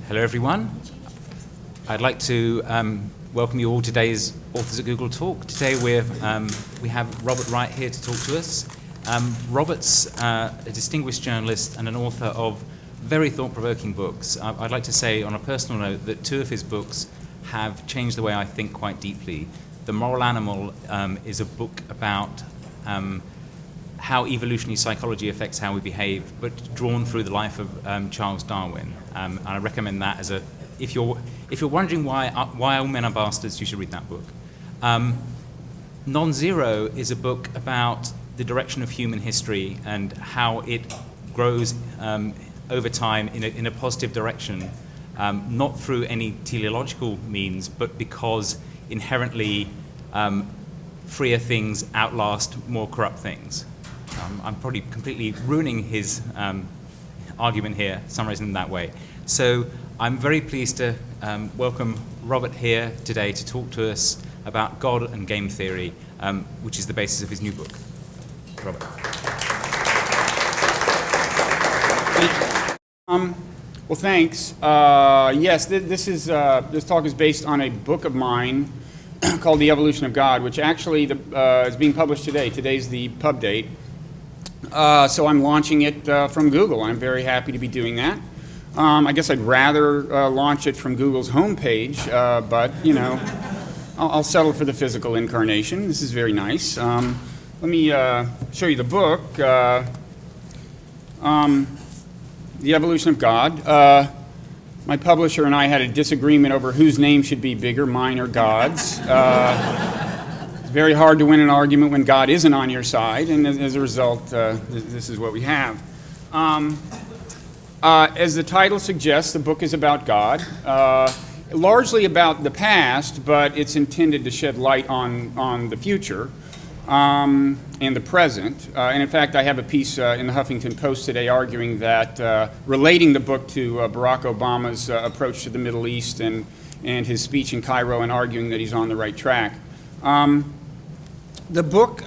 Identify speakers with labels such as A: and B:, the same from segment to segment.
A: Hello everyone. I'd like to welcome you all to today's Authors at Google talk. Today we have Robert Wright here to talk to us. Robert's a distinguished journalist and an author of very thought-provoking books. I'd like to say on a personal note that two of his books have changed the way I think quite deeply. The Moral Animal is a book about how evolutionary psychology affects how we behave, but drawn through the life of Charles Darwin. And I recommend that as if you're wondering why all men are bastards, you should read that book. Non-Zero is a book about the direction of human history and how it grows over time in a positive direction, not through any teleological means, but because inherently freer things outlast more corrupt things. I'm probably completely ruining his argument here, summarizing it that way. So I'm very pleased to welcome Robert here today to talk to us about God and game theory, which is the basis of his new book. Robert.
B: Well, thanks. Yes, this talk is based on a book of mine called The Evolution of God, which actually is being published today. Today's the pub date. So I'm launching it from Google. I'm very happy to be doing that. I guess I'd rather launch it from Google's homepage, but you know, I'll settle for the physical incarnation. This is very nice. Let me show you the book, The Evolution of God. My publisher and I had a disagreement over whose name should be bigger, mine or God's. It's very hard to win an argument when God isn't on your side, and as a result, this is what we have. As the title suggests, the book is about God, largely about the past, but it's intended to shed light on the future and the present. And in fact, I have a piece in the Huffington Post today arguing that, relating the book to Barack Obama's approach to the Middle East and his speech in Cairo, and arguing that he's on the right track. The book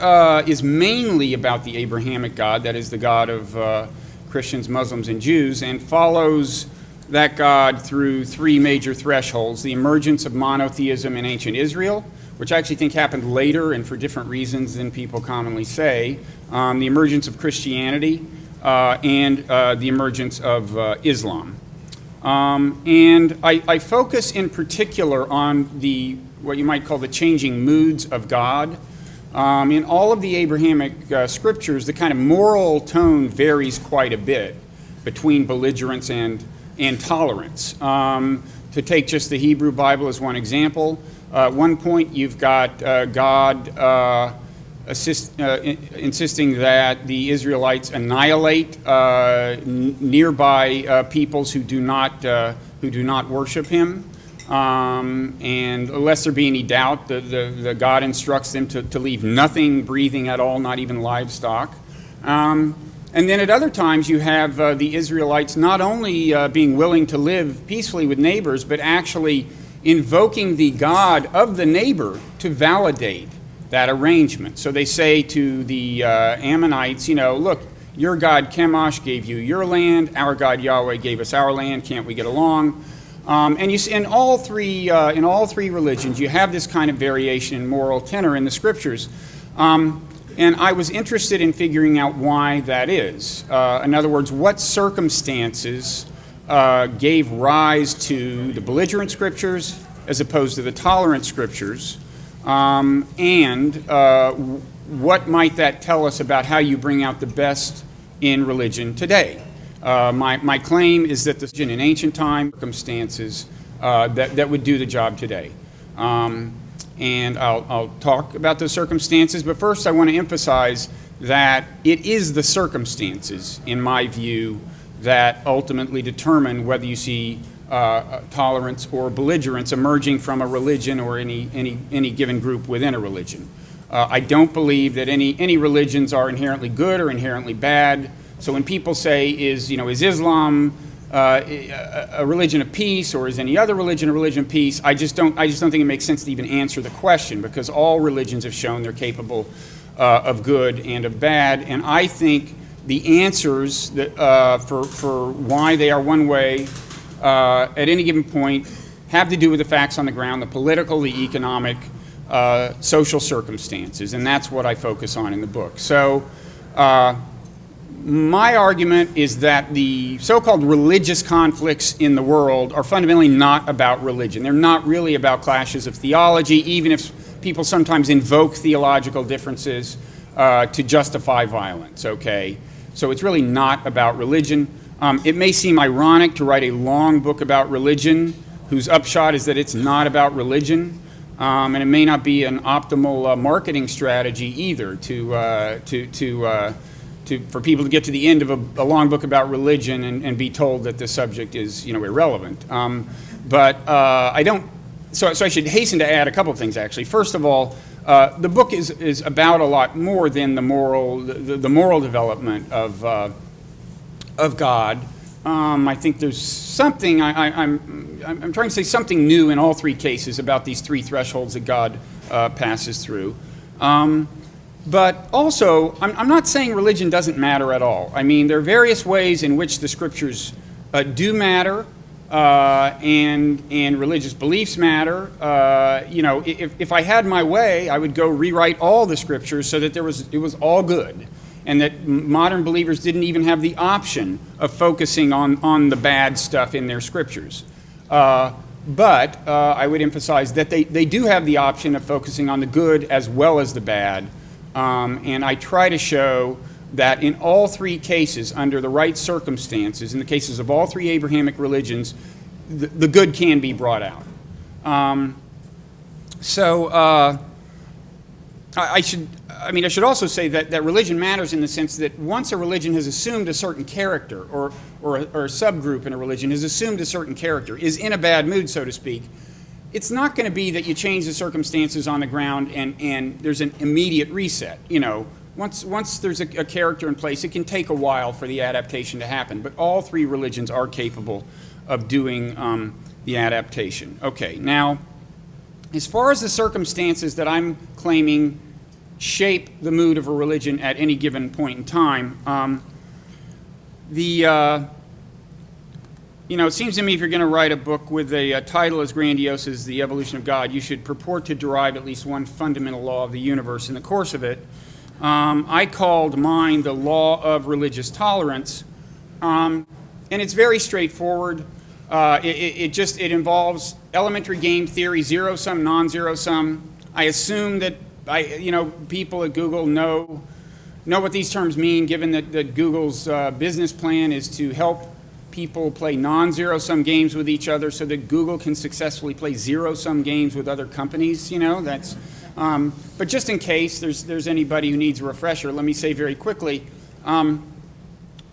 B: is mainly about the Abrahamic God, that is the God of Christians, Muslims, and Jews, and follows that God through three major thresholds: the emergence of monotheism in ancient Israel, which I actually think happened later and for different reasons than people commonly say, the emergence of Christianity, and the emergence of Islam. And I focus in particular on what you might call the changing moods of God. In all of the Abrahamic scriptures, the kind of moral tone varies quite a bit between belligerence and tolerance. To take just the Hebrew Bible as one example, at one point you've got God insisting that the Israelites annihilate nearby peoples who do not worship Him. And unless there be any doubt, the God instructs them to leave nothing breathing at all, not even livestock. And then at other times you have the Israelites not only being willing to live peacefully with neighbors, but actually invoking the God of the neighbor to validate that arrangement. So they say to the Ammonites, you know, look, your God Chemosh gave you your land, our God Yahweh gave us our land, can't we get along? And you see, in all three religions, you have this kind of variation in moral tenor in the scriptures. And I was interested in figuring out why that is. In other words, what circumstances gave rise to the belligerent scriptures as opposed to the tolerant scriptures, and what might that tell us about how you bring out the best in religion today? My claim is that the in ancient time circumstances that would do the job today. And I'll talk about those circumstances, but first I want to emphasize that it is the circumstances, in my view, that ultimately determine whether you see tolerance or belligerence emerging from a religion or any given group within a religion. I don't believe that any religions are inherently good or inherently bad. So when people say, is Islam a religion of peace, or is any other religion a religion of peace, I just don't think it makes sense to even answer the question, because all religions have shown they're capable of good and of bad. And I think the answers that, for why they are one way at any given point have to do with the facts on the ground, the political, the economic, social circumstances, and that's what I focus on in the book. So my argument is that the so-called religious conflicts in the world are fundamentally not about religion. They're not really about clashes of theology, even if people sometimes invoke theological differences to justify violence, okay? So it's really not about religion. It may seem ironic to write a long book about religion whose upshot is that it's not about religion, and it may not be an optimal marketing strategy either for people to get to the end of a long book about religion and be told that the subject is, irrelevant. But I don't. So I should hasten to add a couple of things, actually. First of all, the book is about a lot more than the moral development of God. I think there's something I'm trying to say something new in all three cases about these three thresholds that God passes through. But also, I'm not saying religion doesn't matter at all. I mean, there are various ways in which the scriptures do matter, and religious beliefs matter. If I had my way, I would go rewrite all the scriptures so that it was all good, and that modern believers didn't even have the option of focusing on the bad stuff in their scriptures. But I would emphasize that they do have the option of focusing on the good as well as the bad. And I try to show that in all three cases, under the right circumstances, in the cases of all three Abrahamic religions, the good can be brought out. I should also say that religion matters in the sense that once a religion has assumed a certain character, or a subgroup in a religion has assumed a certain character, is in a bad mood, so to speak, it's not going to be that you change the circumstances on the ground and there's an immediate reset. Once there's a character in place, it can take a while for the adaptation to happen. But all three religions are capable of doing the adaptation. Okay, now, as far as the circumstances that I'm claiming shape the mood of a religion at any given point in time, it seems to me if you're going to write a book with a title as grandiose as The Evolution of God, you should purport to derive at least one fundamental law of the universe in the course of it. I called mine the law of religious tolerance, and it's very straightforward. It involves elementary game theory, ZeroSum NonZeroSum. I assume that people at Google know what these terms mean, given that Google's business plan is to help people play non-zero-sum games with each other so that Google can successfully play zero-sum games with other companies. That's. But just in case there's anybody who needs a refresher, let me say very quickly that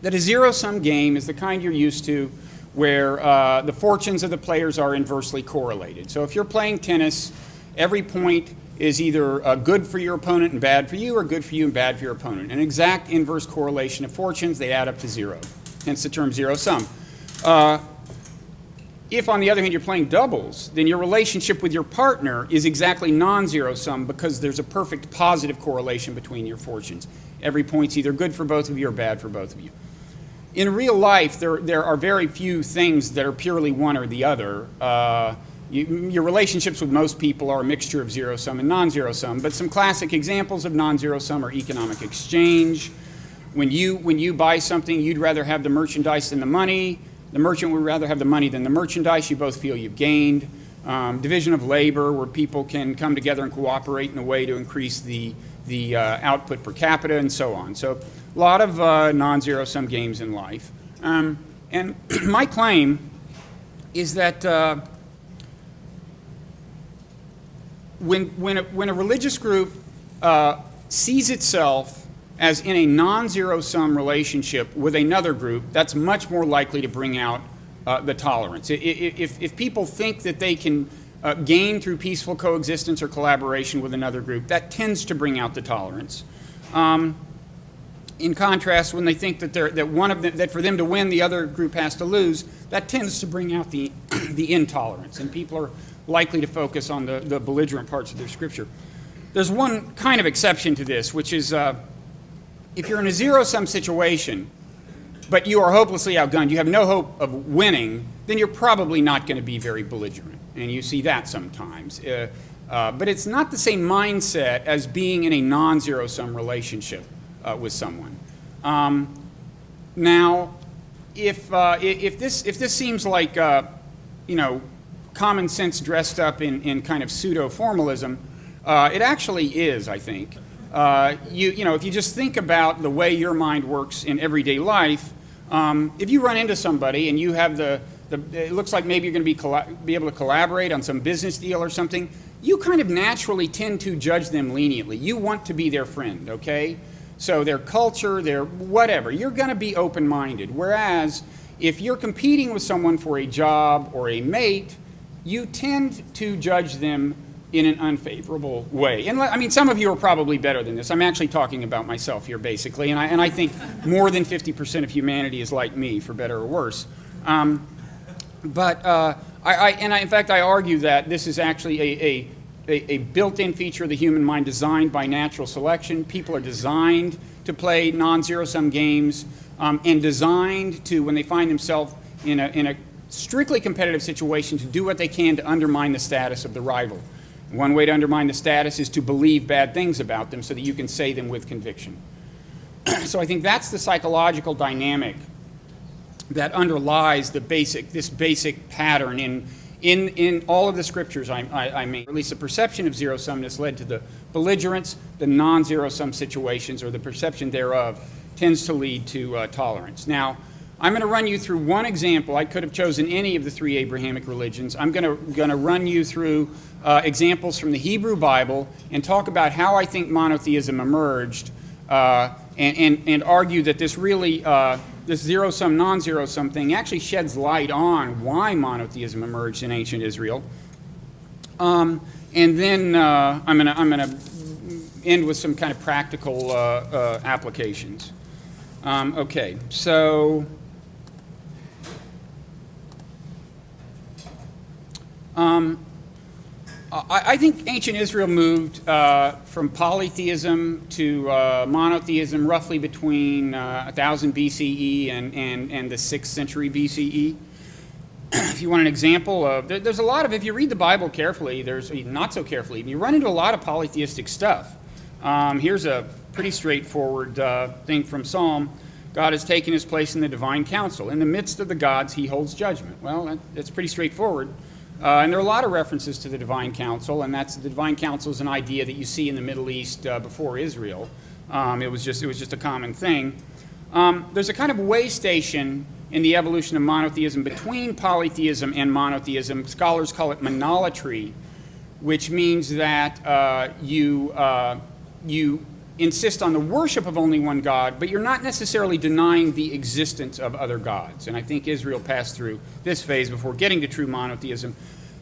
B: a zero-sum game is the kind you're used to, where the fortunes of the players are inversely correlated. So if you're playing tennis, every point is either good for your opponent and bad for you, or good for you and bad for your opponent. An exact inverse correlation of fortunes, they add up to zero. Hence the term zero-sum. If, on the other hand, you're playing doubles, then your relationship with your partner is exactly non-zero-sum because there's a perfect positive correlation between your fortunes. Every point's either good for both of you or bad for both of you. In real life, there are very few things that are purely one or the other. Your relationships with most people are a mixture of zero-sum and non-zero-sum, but some classic examples of non-zero-sum are economic exchange. When you buy something, you'd rather have the merchandise than the money. The merchant would rather have the money than the merchandise. You both feel you've gained. Division of labor, where people can come together and cooperate in a way to increase the output per capita, and so on. So a lot of non-zero-sum games in life. And my claim is that when a religious group sees itself as in a non-zero-sum relationship with another group, that's much more likely to bring out the tolerance. If people think that they can gain through peaceful coexistence or collaboration with another group, that tends to bring out the tolerance. In contrast, when they think that for them to win, the other group has to lose, that tends to bring out the intolerance, and people are likely to focus on the belligerent parts of their scripture. There's one kind of exception to this, which is if you're in a zero-sum situation, but you are hopelessly outgunned, you have no hope of winning, then you're probably not going to be very belligerent. And you see that sometimes. But it's not the same mindset as being in a non-zero-sum relationship with someone. Now, if this seems like common sense dressed up in kind of pseudo-formalism, it actually is, I think. If you just think about the way your mind works in everyday life, if you run into somebody and you have it looks like maybe you're going to be able to collaborate on some business deal or something, you kind of naturally tend to judge them leniently. You want to be their friend, okay? So their culture, their whatever, you're going to be open-minded. Whereas if you're competing with someone for a job or a mate, you tend to judge them in an unfavorable way. And I mean, some of you are probably better than this. I'm actually talking about myself here, basically, and I think more than 50% of humanity is like me, for better or worse. In fact, I argue that this is actually a built-in feature of the human mind designed by natural selection. People are designed to play non-zero-sum games and designed to, when they find themselves in a strictly competitive situation, to do what they can to undermine the status of the rival. One way to undermine the status is to believe bad things about them so that you can say them with conviction. So I think that's the psychological dynamic that underlies this basic pattern in all of the scriptures I made. Or at least the perception of zero-sumness led to the belligerence. The non-zero-sum situations, or the perception thereof, tends to lead to tolerance. Now, I'm going to run you through one example. I could have chosen any of the three Abrahamic religions. I'm going to run you through examples from the Hebrew Bible and talk about how I think monotheism emerged, and argue that this really, this zero-sum, non-zero-sum thing actually sheds light on why monotheism emerged in ancient Israel. And then I'm going to end with some kind of practical applications. Okay, so I think ancient Israel moved from polytheism to monotheism roughly between 1000 BCE and the 6th century BCE. If you want an example of, there's a lot of, if you read the Bible carefully, not so carefully, you run into a lot of polytheistic stuff. Here's a pretty straightforward thing from Psalm. God has taken his place in the divine council. In the midst of the gods, he holds judgment. Well, that's pretty straightforward. And there are a lot of references to the divine council, and the divine council is an idea that you see in the Middle East before Israel. It was just a common thing. There's a kind of way station in the evolution of monotheism between polytheism and monotheism. Scholars call it Manometry, which means that you insist on the worship of only one God, but you're not necessarily denying the existence of other gods. And I think Israel passed through this phase before getting to true monotheism.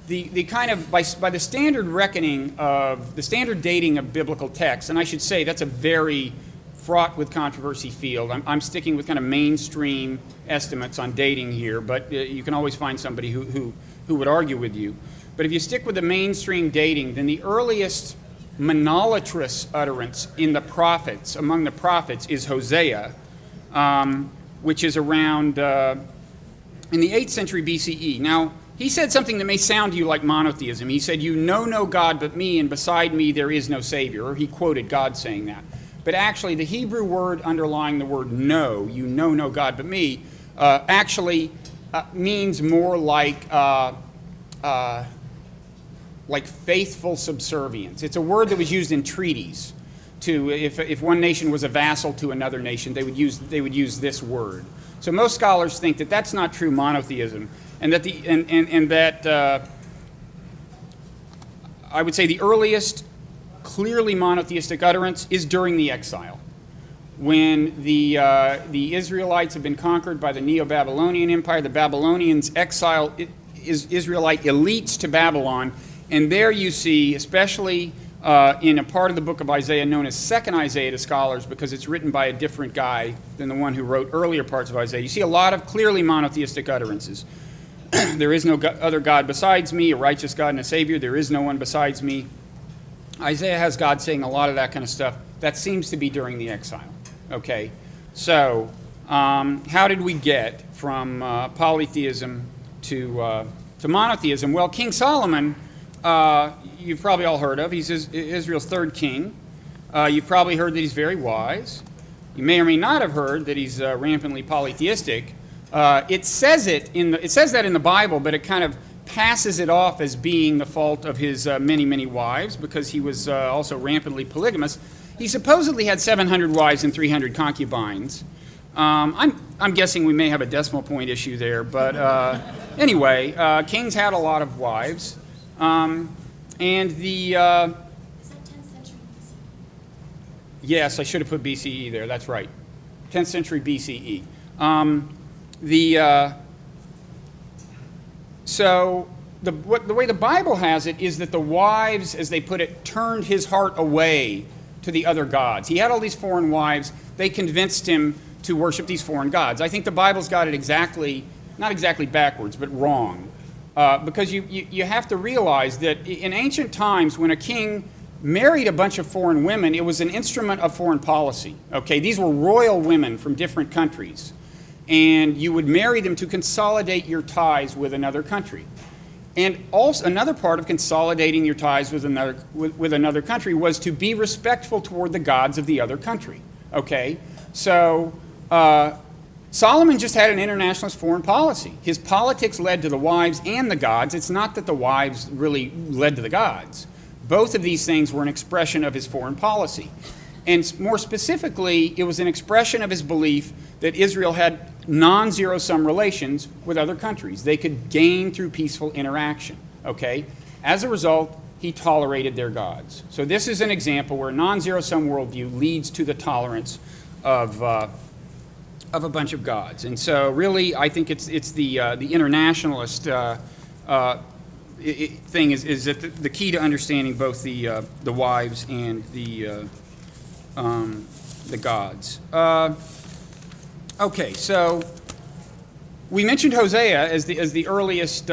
B: The kind of, by the standard reckoning of, the standard dating of biblical texts, and I should say that's a very fraught with controversy field. I'm sticking with kind of mainstream estimates on dating here, but you can always find somebody who would argue with you. But if you stick with the mainstream dating, then the earliest monolatrous utterance in the prophets, among the prophets, is Hosea, which is around in the 8th century BCE. Now, he said something that may sound to you like monotheism. He said, "You know no God but me, and beside me there is no Savior." Or he quoted God saying that. But actually, the Hebrew word underlying the word "know," "you know no God but me," actually means more like faithful subservience. It's a word that was used in treaties. If one nation was a vassal to another nation, they would use this word. So most scholars think that that's not true monotheism, and that I would say the earliest clearly monotheistic utterance is during the exile, when the Israelites have been conquered by the Neo-Babylonian Empire. The Babylonians exile Israelite elites to Babylon. And there you see, especially in a part of the book of Isaiah known as Second Isaiah to scholars, because it's written by a different guy than the one who wrote earlier parts of Isaiah, you see a lot of clearly monotheistic utterances. There is no other God besides me, a righteous God and a Savior. There is no one besides me. Isaiah has God saying a lot of that kind of stuff. That seems to be during the exile. Okay, so How did we get from polytheism to monotheism? Well, King Solomon, you've probably all heard of. He's Israel's third king. You've probably heard that he's very wise. You may or may not have heard that he's rampantly polytheistic. It says that in the Bible, but it kind of passes it off as being the fault of his many, many wives, because he was also rampantly polygamous. He supposedly had 700 wives and 300 concubines. I'm guessing we may have a decimal point issue there, but anyway, kings had a lot of wives, and the
C: Is that 10th century BC?
B: yes, I should have put BCE there. That's right, 10th century BCE. So the way the Bible has it is that the wives, as they put it, turned his heart away to the other gods. He had all these foreign wives. They convinced him to worship these foreign gods. I think the Bible's got it exactly, not exactly backwards, but wrong. Because you have to realize that in ancient times, when a king married a bunch of foreign women, it was an instrument of foreign policy. Okay, these were royal women from different countries. And you would marry them to consolidate your ties with another country. And also another part of consolidating your ties with another country was to be respectful toward the gods of the other country. Okay, so Solomon just had an internationalist foreign policy. His politics led to the wives and the gods. It's not that the wives really led to the gods. Both of these things were an expression of his foreign policy. And more specifically, it was an expression of his belief that Israel had non-zero-sum relations with other countries. They could gain through peaceful interaction, okay? As a result, he tolerated their gods. So this is an example where non-zero-sum worldview leads to the tolerance of a bunch of gods. And so really, I think it's the internationalist thing is that the key to understanding both the wives and the gods. Okay, so we mentioned Hosea as the earliest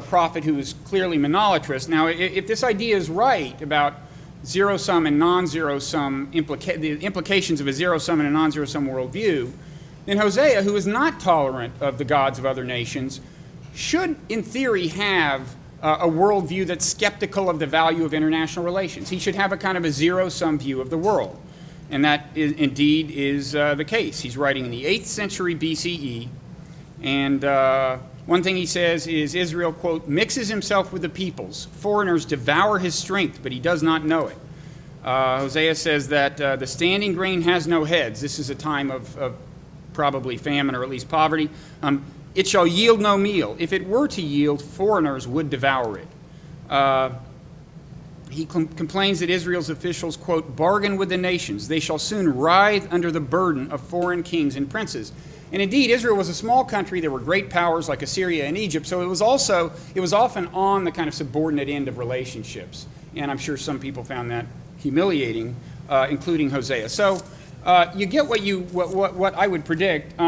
B: prophet who was clearly monolattrous. Now, if this idea is right about zero-sum and non-zero-sum, the implications of a zero-sum and a non-zero-sum worldview, then Hosea, who is not tolerant of the gods of other nations, should, in theory, have a worldview that's skeptical of the value of international relations. He should have a kind of a zero-sum view of the world. And that indeed is the case. He's writing in the 8th century BCE, and one thing he says is Israel, quote, mixes himself with the peoples. Foreigners devour his strength, but he does not know it. Hosea says that the standing grain has no heads. This is a time of probably famine or at least poverty. It shall yield no meal. If it were to yield, foreigners would devour it. He complains that Israel's officials, quote, bargain with the nations. They shall soon writhe under the burden of foreign kings and princes. And indeed, Israel was a small country. There were great powers like Assyria and Egypt. So it was often on the kind of subordinate end of relationships. And I'm sure some people found that humiliating, including Hosea. So you get what I would predict.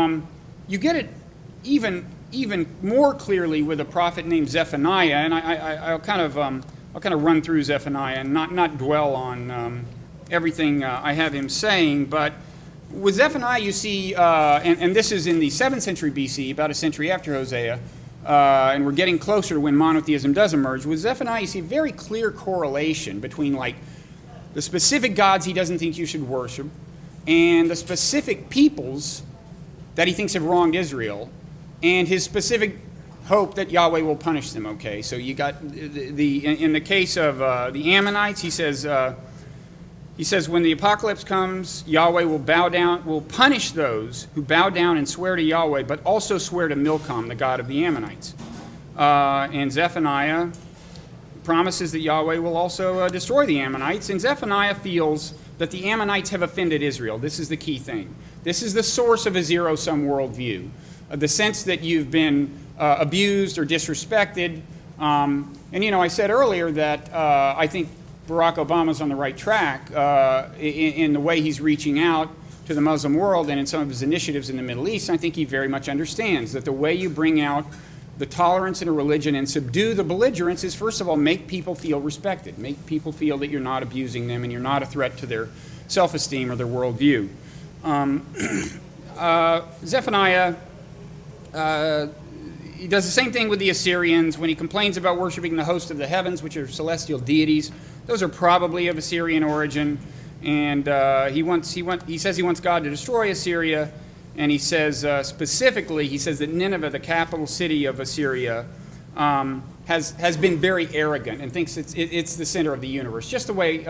B: You get it even more clearly with a prophet named Zephaniah. And I'll kind of run through Zephaniah and not dwell on everything I have him saying. But with Zephaniah, you see, and this is in the 7th century BC, about a century after Hosea, and we're getting closer to when monotheism does emerge. With Zephaniah, you see a very clear correlation between, like, the specific gods he doesn't think you should worship and the specific peoples that he thinks have wronged Israel and his specific hope that Yahweh will punish them, okay? So you got in the case of the Ammonites, he says, when the apocalypse comes, Yahweh will punish those who bow down and swear to Yahweh, but also swear to Milcom, the god of the Ammonites. And Zephaniah promises that Yahweh will also destroy the Ammonites, and Zephaniah feels that the Ammonites have offended Israel. This is the key thing. This is the source of a zero-sum worldview, the sense that you've been abused or disrespected. And, I said earlier that I think Barack Obama's on the right track in the way he's reaching out to the Muslim world and in some of his initiatives in the Middle East. I think he very much understands that the way you bring out the tolerance in a religion and subdue the belligerents is, first of all, make people feel respected. Make people feel that you're not abusing them and you're not a threat to their self-esteem or their worldview. Zephaniah, he does the same thing with the Assyrians when he complains about worshiping the host of the heavens, which are celestial deities. Those are probably of Assyrian origin, and he says he wants God to destroy Assyria, and he says specifically, he says that Nineveh, the capital city of Assyria, has been very arrogant and thinks it's the center of the universe, just the way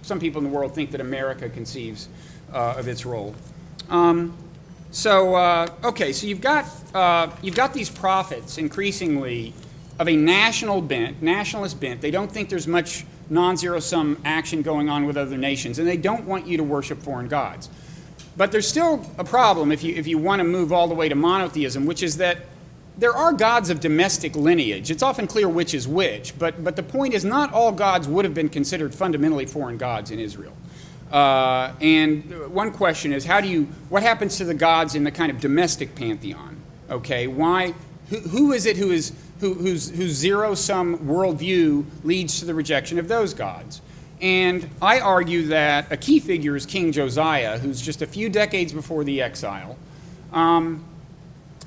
B: some people in the world think that America conceives of its role. So you've got these prophets increasingly of a nationalist bent. They don't think there's much non-zero-sum action going on with other nations, and they don't want you to worship foreign gods. But there's still a problem if you want to move all the way to monotheism, which is that there are gods of domestic lineage. It's often clear which is which, but the point is not all gods would have been considered fundamentally foreign gods in Israel. And one question is, what happens to the gods in the kind of domestic pantheon? Okay, who is it whose zero-sum worldview leads to the rejection of those gods? And I argue that a key figure is King Josiah, who's just a few decades before the exile, and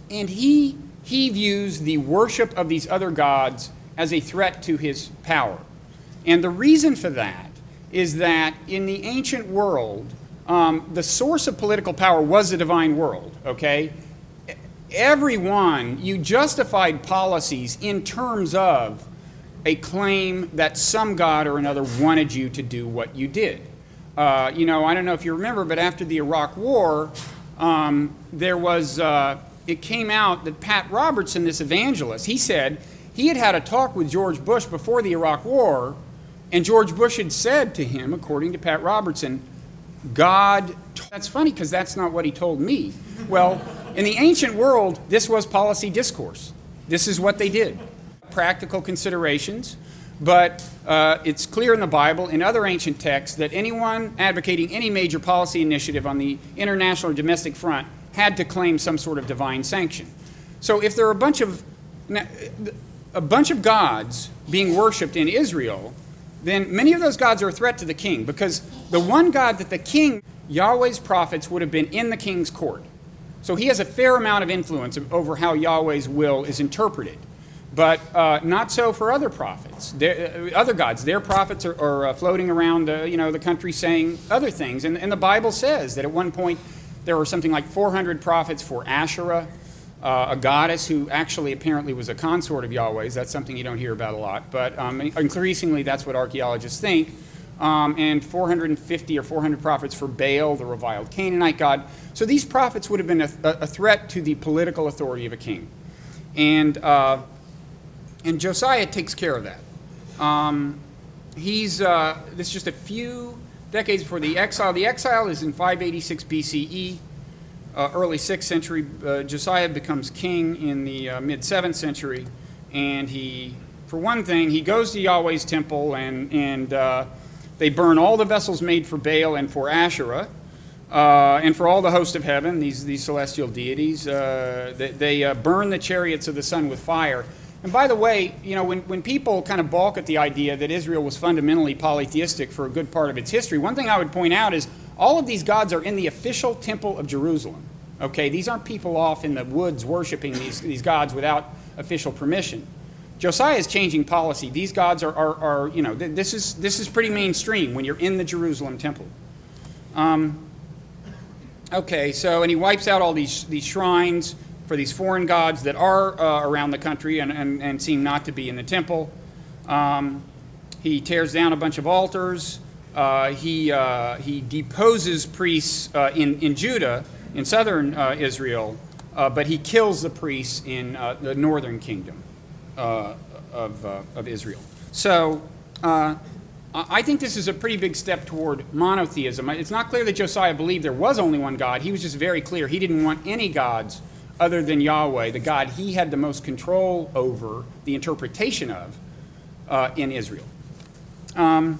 B: he views the worship of these other gods as a threat to his power. And the reason for that is that in the ancient world, the source of political power was the divine world, okay? You justified policies in terms of a claim that some god or another wanted you to do what you did. I don't know if you remember, but after the Iraq War, it came out that Pat Robertson, this evangelist, he said he had a talk with George Bush before the Iraq War, and George Bush had said to him, according to Pat Robertson, that's funny because that's not what he told me. Well, in the ancient world, this was policy discourse. This is what they did. Practical considerations, but it's clear in the Bible, in other ancient texts, that anyone advocating any major policy initiative on the international or domestic front had to claim some sort of divine sanction. So if there are a bunch of gods being worshipped in Israel, then many of those gods are a threat to the king, because the one God that the king, Yahweh's prophets, would have been in the king's court. So he has a fair amount of influence over how Yahweh's will is interpreted. But not so for other prophets. Other gods, their prophets are floating around the country saying other things. And the Bible says that at one point there were something like 400 prophets for Asherah, a goddess who actually apparently was a consort of Yahweh's. That's something you don't hear about a lot. But increasingly that's what archaeologists think. And 450 or 400 prophets for Baal, the reviled Canaanite god. So these prophets would have been a threat to the political authority of a king. And Josiah takes care of that. This is just a few decades before the exile. The exile is in 586 BCE, early 6th century. Josiah becomes king in the mid-7th century, and for one thing, he goes to Yahweh's temple, and they burn all the vessels made for Baal and for Asherah, and for all the host of heaven, these celestial deities. They burn the chariots of the sun with fire. And by the way, when people kind of balk at the idea that Israel was fundamentally polytheistic for a good part of its history, one thing I would point out is all of these gods are in the official temple of Jerusalem. Okay, these aren't people off in the woods worshiping these gods without official permission. Josiah is changing policy. These gods are this is pretty mainstream when you're in the Jerusalem temple. And he wipes out all these shrines for these foreign gods that are around the country and seem not to be in the temple. He tears down a bunch of altars. He deposes priests in Judah, in southern Israel, but he kills the priests in the northern kingdom of Israel. So I think this is a pretty big step toward monotheism. It's not clear that Josiah believed there was only one God. He was just very clear. He didn't want any gods other than Yahweh, the God he had the most control over the interpretation of in Israel. Then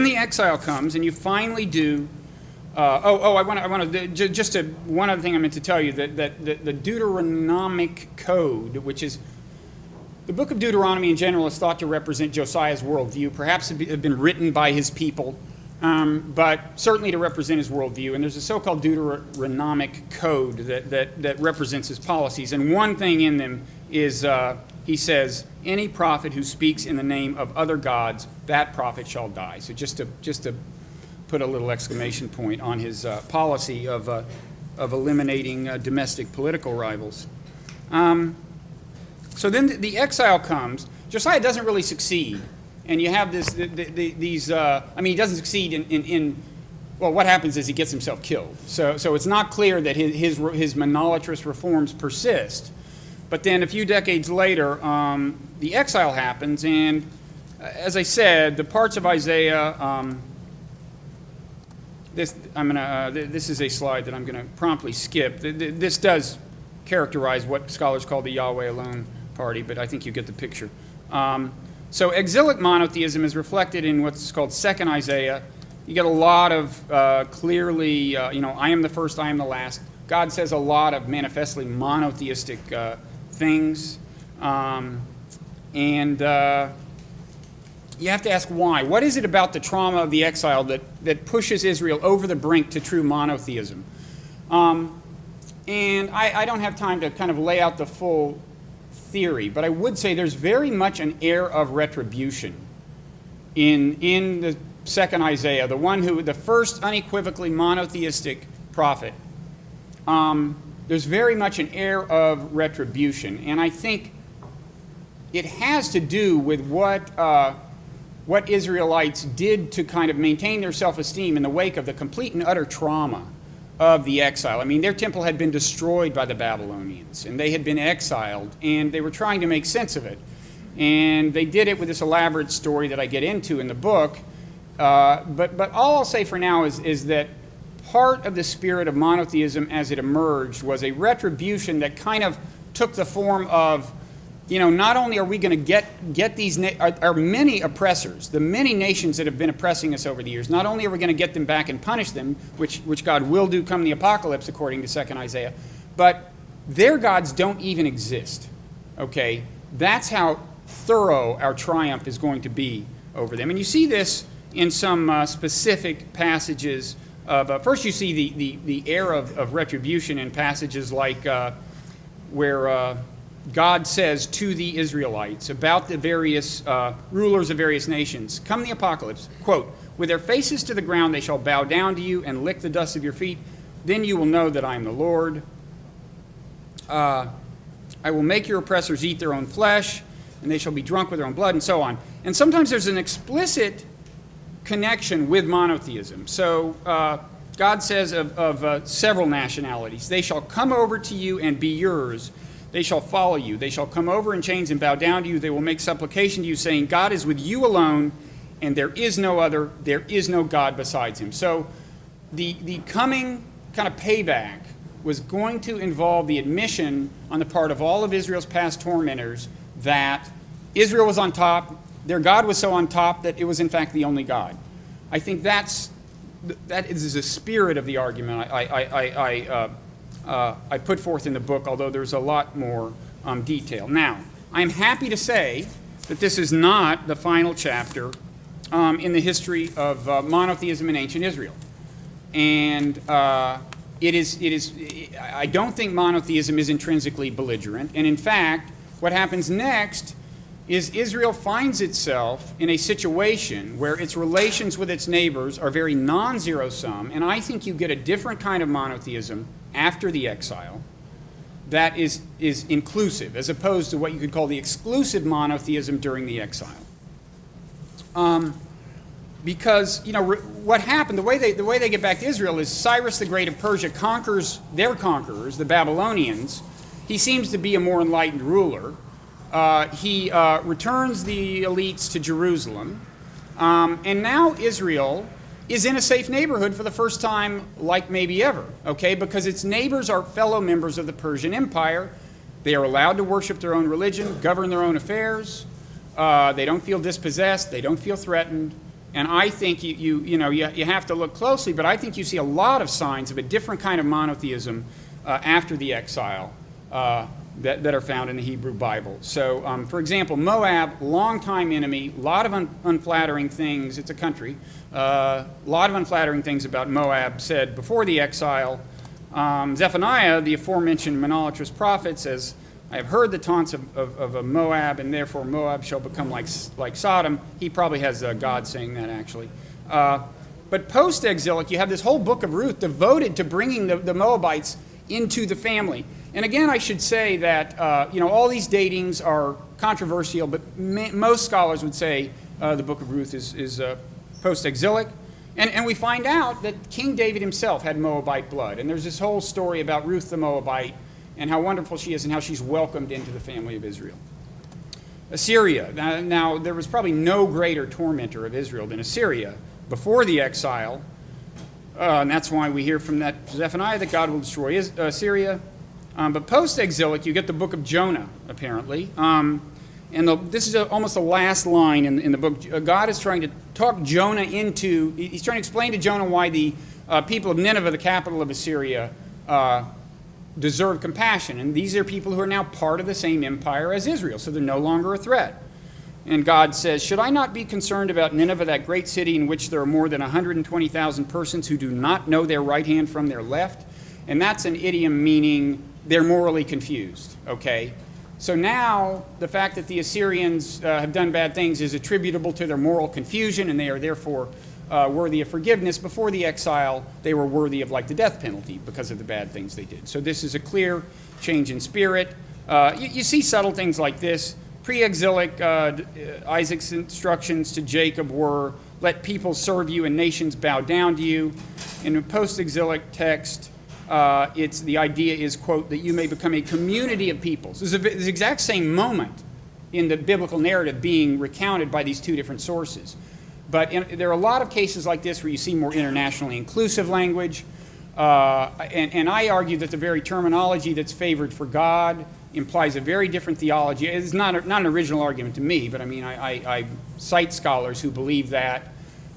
B: the exile comes, and you finally do. One other thing I meant to tell you, that the Deuteronomic Code, which is the book of Deuteronomy in general, is thought to represent Josiah's worldview. Perhaps it had been written by his people. but certainly to represent his worldview. And there's a so-called Deuteronomic code that represents his policies. And one thing in them is he says, any prophet who speaks in the name of other gods, that prophet shall die. So just to put a little exclamation point on his policy of eliminating domestic political rivals. So then the exile comes. Josiah doesn't really succeed. And you have these, he doesn't succeed in well, what happens is he gets himself killed. So it's not clear that his monolatrous reforms persist. But then a few decades later, the exile happens, and as I said, the parts of Isaiah, this is a slide that I'm going to promptly skip. This does characterize what scholars call the Yahweh alone party, but I think you get the picture. So exilic monotheism is reflected in what's called Second Isaiah. You get a lot of clearly, I am the first, I am the last. God says a lot of manifestly monotheistic things. And you have to ask why. What is it about the trauma of the exile that pushes Israel over the brink to true monotheism? And I don't have time to kind of lay out the full theory, but I would say there's very much an air of retribution in the second Isaiah, the first unequivocally monotheistic prophet. There's very much an air of retribution, and I think it has to do with what Israelites did to kind of maintain their self-esteem in the wake of the complete and utter trauma of the exile. I mean, their temple had been destroyed by the Babylonians, and they had been exiled, and they were trying to make sense of it. And they did it with this elaborate story that I get into in the book. But all I'll say for now is that part of the spirit of monotheism as it emerged was a retribution that kind of took the form of, not only are we going to get these our many oppressors, the many nations that have been oppressing us over the years, not only are we going to get them back and punish them, which God will do come the apocalypse, according to 2nd Isaiah, but their gods don't even exist, okay? That's how thorough our triumph is going to be over them. And you see this in some specific passages of, first you see the air of retribution in passages like where God says to the Israelites about the various rulers of various nations, come the apocalypse, quote, with their faces to the ground they shall bow down to you and lick the dust of your feet, then you will know that I am the Lord. I will make your oppressors eat their own flesh, and they shall be drunk with their own blood, and so on. And sometimes there's an explicit connection with monotheism. So God says of several nationalities, they shall come over to you and be yours. They shall follow you. They shall come over in chains and bow down to you. They will make supplication to you, saying, God is with you alone, and there is no other. There is no God besides him. So the coming kind of payback was going to involve the admission on the part of all of Israel's past tormentors that Israel was on top. Their God was so on top that it was, in fact, the only God. I think that is the spirit of the argument I put forth in the book, although there's a lot more detail. Now, I'm happy to say that this is not the final chapter in the history of monotheism in ancient Israel. And it is. I don't think monotheism is intrinsically belligerent. And in fact, what happens next is Israel finds itself in a situation where its relations with its neighbors are very non-zero-sum, and I think you get a different kind of monotheism after the exile that is inclusive, as opposed to what you could call the exclusive monotheism during the exile. Because what happened, the way they get back to Israel is Cyrus the Great of Persia conquers their conquerors, the Babylonians. He seems to be a more enlightened ruler. He returns the elites to Jerusalem, and now Israel is in a safe neighborhood for the first time, like maybe ever, okay? Because its neighbors are fellow members of the Persian Empire. They are allowed to worship their own religion, govern their own affairs. They don't feel dispossessed. They don't feel threatened. And I think you have to look closely, but I think you see a lot of signs of a different kind of monotheism after the exile that are found in the Hebrew Bible. So, for example, Moab, longtime enemy, a lot of unflattering things. It's a country. A lot of unflattering things about Moab said before the exile. Zephaniah, the aforementioned monolatrous prophet, says, I have heard the taunts of Moab, and therefore Moab shall become like Sodom. He probably has God saying that, actually. But post-exilic, you have this whole book of Ruth devoted to bringing the Moabites into the family. And again, I should say that all these datings are controversial, but most scholars would say the book of Ruth is post-exilic. And we find out that King David himself had Moabite blood. And there's this whole story about Ruth the Moabite and how wonderful she is and how she's welcomed into the family of Israel. Assyria. Now there was probably no greater tormentor of Israel than Assyria before the exile. And that's why we hear from that Zephaniah that God will destroy Assyria. But post-exilic, you get the book of Jonah, apparently. This is almost the last line in the book. God is trying to talk Jonah into, he's trying to explain to Jonah why the people of Nineveh, the capital of Assyria, deserve compassion. And these are people who are now part of the same empire as Israel, so they're no longer a threat. And God says, should I not be concerned about Nineveh, that great city in which there are more than 120,000 persons who do not know their right hand from their left? And that's an idiom meaning they're morally confused, okay? So now the fact that the Assyrians have done bad things is attributable to their moral confusion, and they are therefore worthy of forgiveness. Before the exile, they were worthy of the death penalty because of the bad things they did. So this is a clear change in spirit. You see subtle things like this. Pre-exilic, Isaac's instructions to Jacob were, let people serve you and nations bow down to you. In a post-exilic text, the idea is, quote, that you may become a community of peoples. There's the exact same moment in the biblical narrative being recounted by these two different sources. But there are a lot of cases like this where you see more internationally inclusive language. And I argue that the very terminology that's favored for God implies a very different theology. It's not an original argument to me, but I mean, I cite scholars who believe that.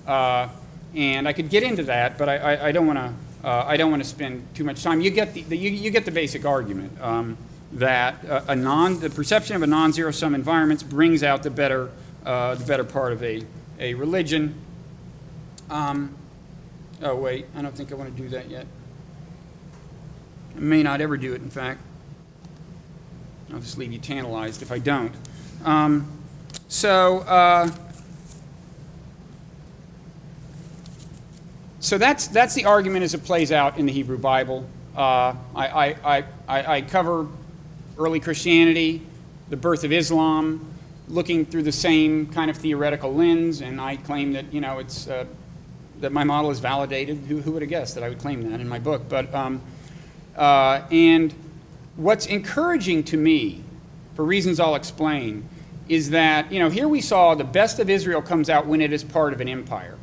B: And I could get into that, but I don't want to. I don't want to spend too much time. You get the basic argument that the perception of a non-zero-sum environment brings out the better part of a religion. Oh wait, I don't think I want to do that yet. I may not ever do it. In fact, I'll just leave you tantalized if I don't. So that's the argument as it plays out in the Hebrew Bible. I cover early Christianity, the birth of Islam, looking through the same kind of theoretical lens, and I claim that it's that my model is validated. Who would have guessed that I would claim that in my book? But and what's encouraging to me, for reasons I'll explain, is that here we saw the best of Israel comes out when it is part of an empire.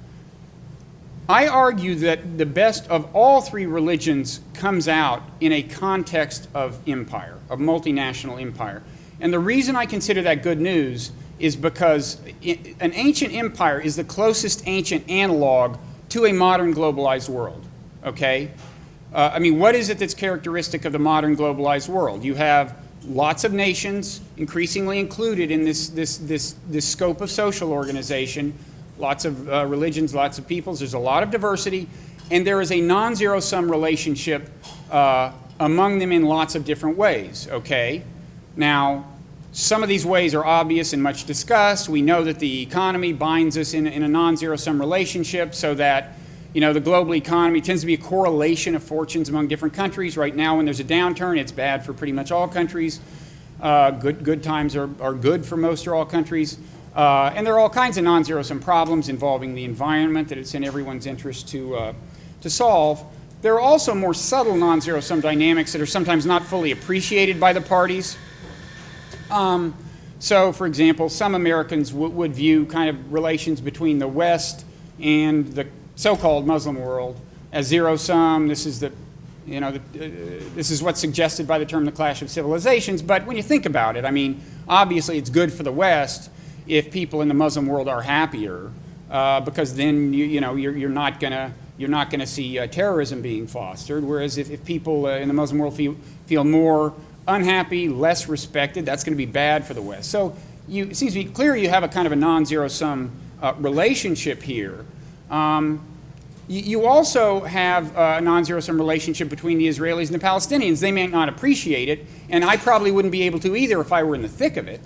B: I argue that the best of all three religions comes out in a context of empire, of multinational empire. And the reason I consider that good news is because an ancient empire is the closest ancient analog to a modern globalized world, okay? I mean, what is it that's characteristic of the modern globalized world? You have lots of nations increasingly included in this scope of social organization, lots of religions, lots of peoples. There's a lot of diversity, and there is a non-zero-sum relationship among them in lots of different ways, okay? Now, some of these ways are obvious and much discussed. We know that the economy binds us in a non-zero-sum relationship so that, the global economy tends to be a correlation of fortunes among different countries. Right now, when there's a downturn, it's bad for pretty much all countries. Good times are good for most or all countries. And there are all kinds of non-zero-sum problems involving the environment that it's in everyone's interest to solve. There are also more subtle non-zero-sum dynamics that are sometimes not fully appreciated by the parties. So, for example, some Americans would view kind of relations between the West and the so-called Muslim world as zero-sum. This is this is what's suggested by the term the clash of civilizations. But when you think about it, I mean, obviously it's good for the West if people in the Muslim world are happier, because then you're not gonna see terrorism being fostered. Whereas if people in the Muslim world feel more unhappy, less respected. That's going to be bad for the West. So it seems to be clear you have a kind of a non-zero-sum relationship here. You also have a non-zero-sum relationship between the Israelis and the Palestinians. They may not appreciate it, and I probably wouldn't be able to either if I were in the thick of it.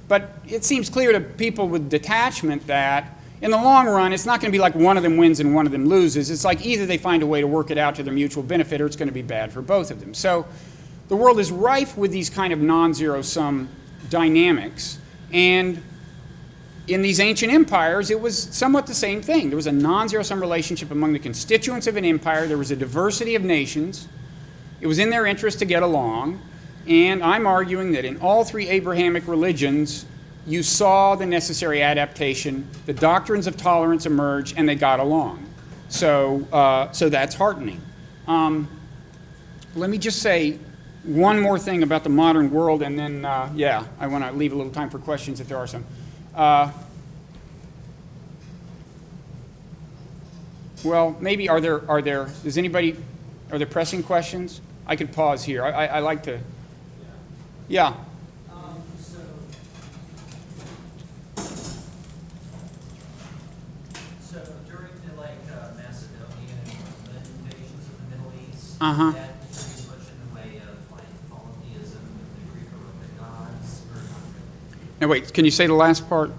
B: But it seems clear to people with detachment that in the long run, it's not going to be like one of them wins and one of them loses. It's like either they find a way to work it out to their mutual benefit or it's going to be bad for both of them. So the world is rife with these kind of non-zero-sum dynamics. And in these ancient empires, it was somewhat the same thing. There was a non-zero-sum relationship among the constituents of an empire. There was a diversity of nations. It was in their interest to get along. And I'm arguing that in all three Abrahamic religions, you saw the necessary adaptation, the doctrines of tolerance emerge, and they got along. So that's heartening. Let me just say one more thing about the modern world, and then, I want to leave a little time for questions if there are some. Well, maybe are there pressing questions? I could pause here. I like to, yeah.
D: So during the Macedonian and Roman invasions of the Middle East,
B: Uh-huh.
D: that introduced much in the way of polytheism with the Greek-Roman gods, or not really?
B: Now wait, can you say the last part?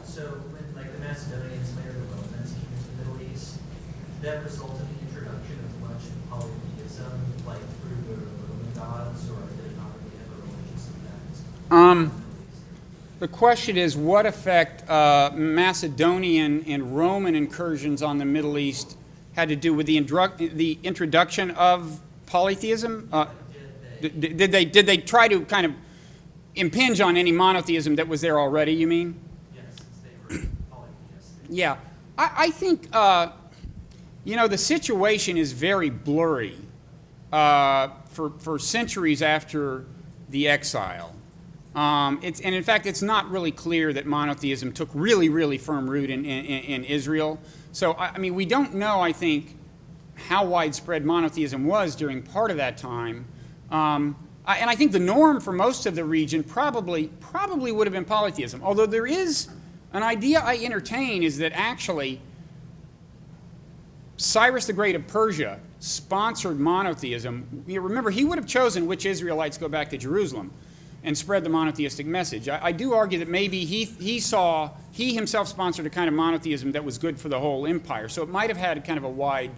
D: So when the Macedonians, later the Romans, came into the Middle East, that resulted in the introduction of much polytheism, through the Roman gods, or did it not really have a religious effect?
B: The question is, what effect Macedonian and Roman incursions on the Middle East had to do with the introduction of polytheism? Did they try to kind of impinge on any monotheism that was there already, you mean?
D: Yes, since they were polytheistic.
B: Yeah. I think, the situation is very blurry for centuries after the exile. And in fact, it's not really clear that monotheism took really, really firm root in Israel. So, we don't know, I think, how widespread monotheism was during part of that time. And I think the norm for most of the region probably would have been polytheism. Although there is an idea I entertain is that actually Cyrus the Great of Persia sponsored monotheism. You remember, he would have chosen which Israelites go back to Jerusalem and spread the monotheistic message. I do argue that maybe he himself sponsored a kind of monotheism that was good for the whole empire. So it might have had kind of a wide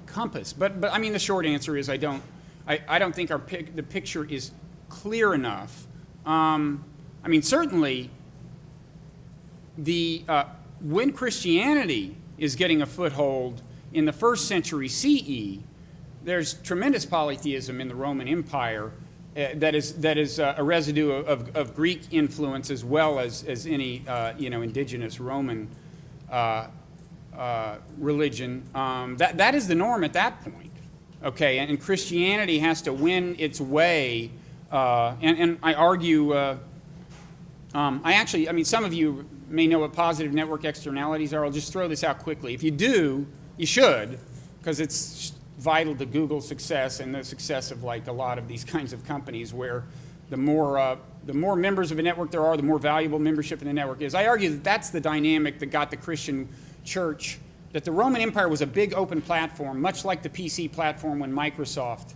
B: compass. But the short answer is I don't think the picture is clear enough. Certainly when Christianity is getting a foothold in the 1st century CE, there's tremendous polytheism in the Roman Empire that is a residue of Greek influence as well as any indigenous Roman religion. That is the norm at that point. Okay, and Christianity has to win its way. And I argue. Some of you may know what positive network externalities are. I'll just throw this out quickly. If you do, you should, because it's vital to Google's success and the success of a lot of these kinds of companies, where the more members of a network there are, the more valuable membership in the network is. I argue that that's the dynamic that got the Christian church, that the Roman Empire was a big open platform, much like the PC platform when Microsoft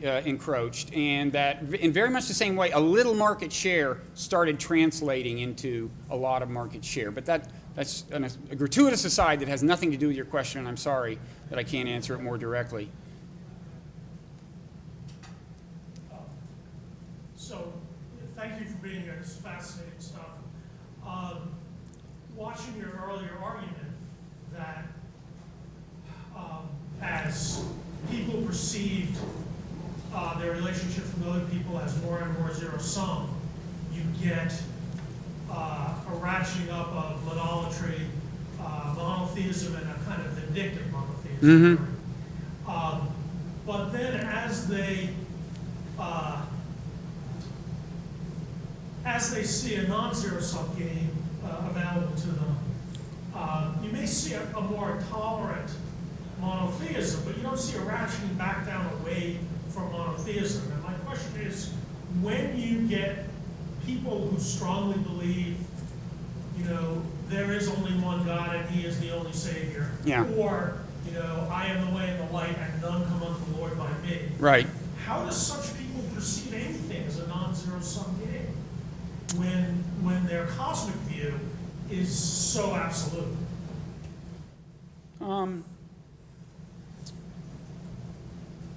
B: encroached, and that in very much the same way, a little market share started translating into a lot of market share. But that's a gratuitous aside that has nothing to do with your question, and I'm sorry that I can't answer it more directly.
E: So, thank you for being here. It's fascinating stuff. Watching your earlier argument that as people perceived their relationship with other people as more and more zero-sum, you get a ratcheting up of monometry, monotheism, and a kind of vindictive monotheism. But then as they see a non-zero-sum game available to them, you may see a more tolerant monotheism, but you don't see a ratcheting back down away from monotheism. And my question is, when you get people who strongly believe, there is only one God and He is the only Savior,
B: Yeah.
E: or, I am the way and the light, and none come unto the Lord by me.
B: Right.
E: How does such people perceive anything as a non-zero-sum game when their cosmic view is so absolute?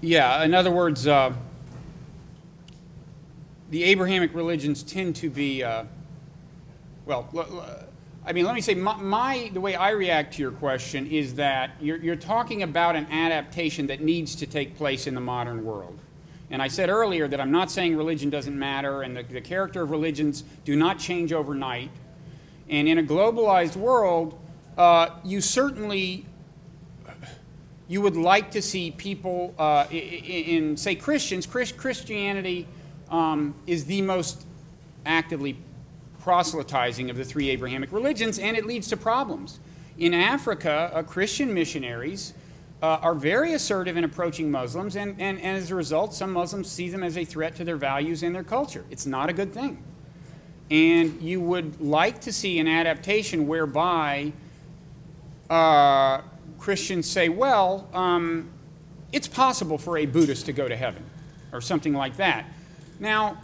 B: Yeah, in other words, the Abrahamic religions tend to be, let me say, the way I react to your question is that you're talking about an adaptation that needs to take place in the modern world. And I said earlier that I'm not saying religion doesn't matter, and the character of religions do not change overnight. And in a globalized world, you would like to see people in say, Christians. Christianity is the most actively proselytizing of the three Abrahamic religions, and it leads to problems. In Africa, Christian missionaries are very assertive in approaching Muslims, and as a result, some Muslims see them as a threat to their values and their culture. It's not a good thing. And you would like to see an adaptation whereby Christians say, it's possible for a Buddhist to go to heaven, or something like that. Now,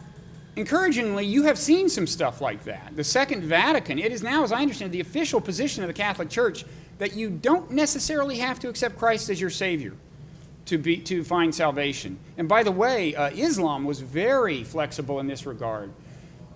B: encouragingly, you have seen some stuff like that. The Second Vatican, it is now, as I understand, the official position of the Catholic Church that you don't necessarily have to accept Christ as your Savior to find salvation. And by the way, Islam was very flexible in this regard.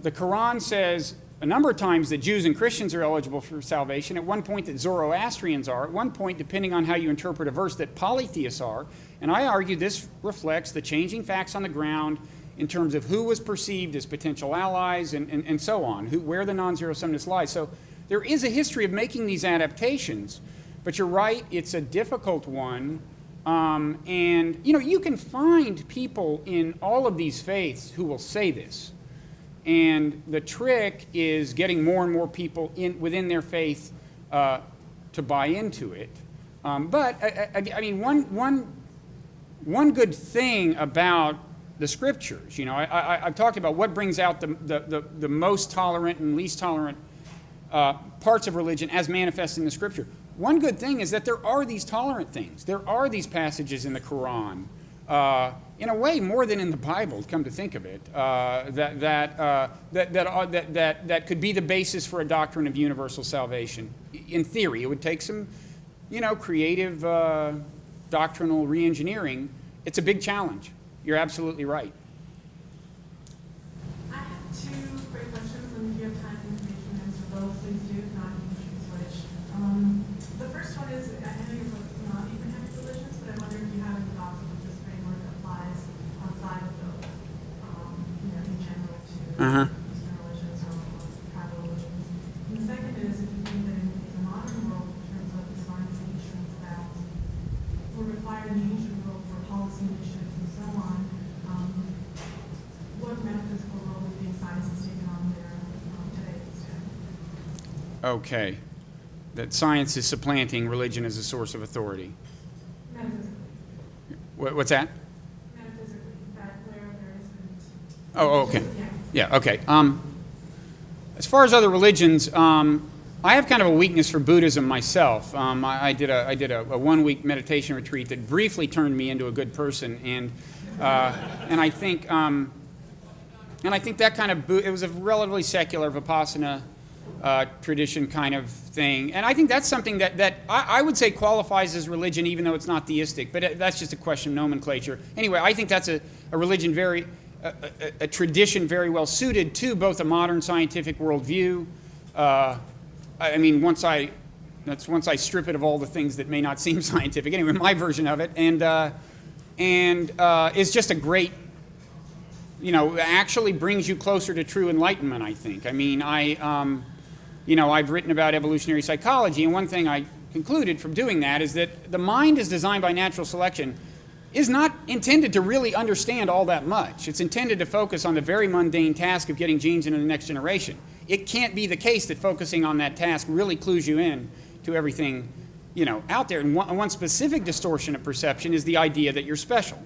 B: The Quran says a number of times that Jews and Christians are eligible for salvation. At one point that Zoroastrians are. At one point, depending on how you interpret a verse, that polytheists are. And I argue this reflects the changing facts on the ground in terms of who was perceived as potential allies and so on, where the non-zero-sumness lies. So there is a history of making these adaptations, but you're right, it's a difficult one. And you can find people in all of these faiths who will say this. And the trick is getting more and more people within their faith to buy into it. But one good thing about the Scriptures, I've talked about what brings out the most tolerant and least tolerant parts of religion as manifest in the Scripture. One good thing is that there are these tolerant things. There are these passages in the Quran, in a way more than in the Bible, come to think of it, that could be the basis for a doctrine of universal salvation. In theory, it would take some, creative doctrinal re-engineering. It's a big challenge. You're absolutely right.
F: I have two quick questions, and if you have time and information to answer both, please do. If not, you can switch. The first one is, I know you're focusing on Abrahamic religions, but I wonder if you have any thoughts on if this framework applies outside of those, in general to Eastern religions or tribal religions. And the second is, if you think that in the modern world, in terms of the science nations that were required in the ancient world for policy initiatives and so on, what metaphysical role do you think science has taken on there today instead?
B: Okay. That science is supplanting religion as a source of authority.
F: Metaphysically.
B: What's that?
F: Metaphysically, that where there isn't.
B: Oh, okay.
F: Yeah.
B: Yeah, okay. As far as other religions, I have kind of a weakness for Buddhism myself. I did a 1-week meditation retreat that briefly turned me into a good person, and I think that kind of it was a relatively secular Vipassana tradition kind of thing, and I think that's something that I would say qualifies as religion, even though it's not theistic. But that's just a question of nomenclature. Anyway, I think that's a religion a tradition very well suited to both a modern scientific worldview. Once I strip it of all the things that may not seem scientific. Anyway, my version of it, and it's just a great, actually brings you closer to true enlightenment, I think. I've written about evolutionary psychology, and one thing I concluded from doing that is that the mind is designed by natural selection is not intended to really understand all that much. It's intended to focus on the very mundane task of getting genes into the next generation. It can't be the case that focusing on that task really clues you in to everything, out there. And one specific distortion of perception is the idea that you're special.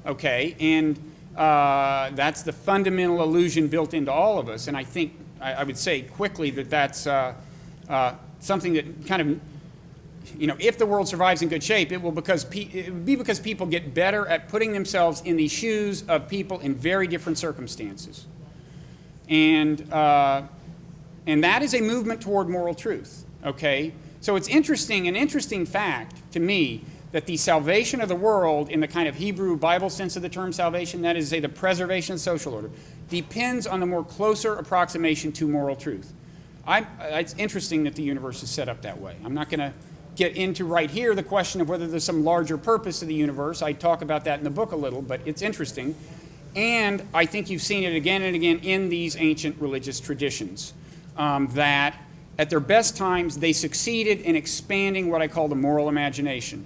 B: okay? And that's the fundamental illusion built into all of us. And I think, I would say quickly that that's something that kind of, if the world survives in good shape, it will be because people get better at putting themselves in the shoes of people in very different circumstances. And that is a movement toward moral truth, okay? So it's an interesting fact to me that the salvation of the world in the kind of Hebrew Bible sense of the term salvation, that is to say the preservation of social order, depends on the more closer approximation to moral truth. It's interesting that the universe is set up that way. I'm not going to get into right here the question of whether there's some larger purpose to the universe. I talk about that in the book a little, but it's interesting. And I think you've seen it again and again in these ancient religious traditions, that at their best times they succeeded in expanding what I call the moral imagination,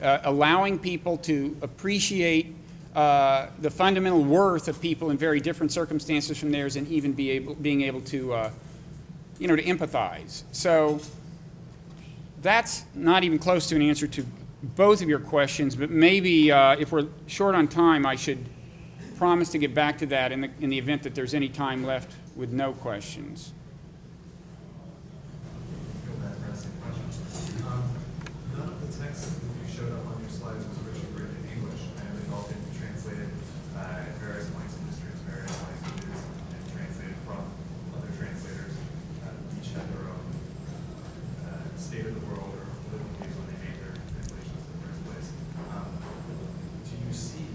B: allowing people to appreciate the fundamental worth of people in very different circumstances from theirs, and even being able to to empathize. So that's not even close to an answer to both of your questions, but maybe if we're short on time, I should promise to get back to that in the event that there's any time left with no questions.
G: None of the text that you showed up on your slides was originally written in English, and they've all been translated at various points in history, various languages, and translated from other translators. Each had their own state of the world or political views when they made their translations in the first place. Do you see,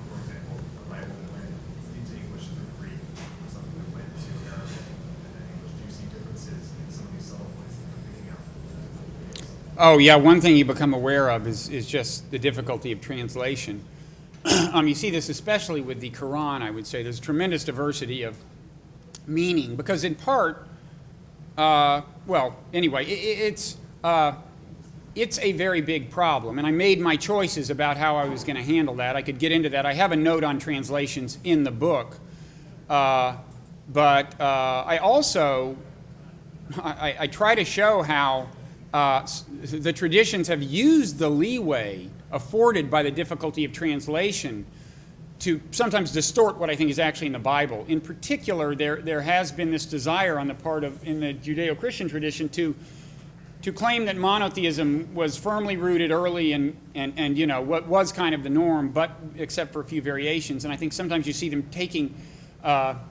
G: for example, a Bible that went into English through Greek, or something that went to Arabic and then English? Do you see differences in some of these subtle points that you're picking up?
B: Oh, yeah, one thing you become aware of is just the difficulty of translation. You see this especially with the Quran, I would say. There's tremendous diversity of meaning, because in part, it's a very big problem, and I made my choices about how I was going to handle that. I could get into that. I have a note on translations in the book, but I also I try to show how the traditions have used the leeway afforded by the difficulty of translation to sometimes distort what I think is actually in the Bible. In particular, there has been this desire on the part of, in the Judeo-Christian tradition, to claim that monotheism was firmly rooted early and what was kind of the norm, but except for a few variations. And I think sometimes you see them taking the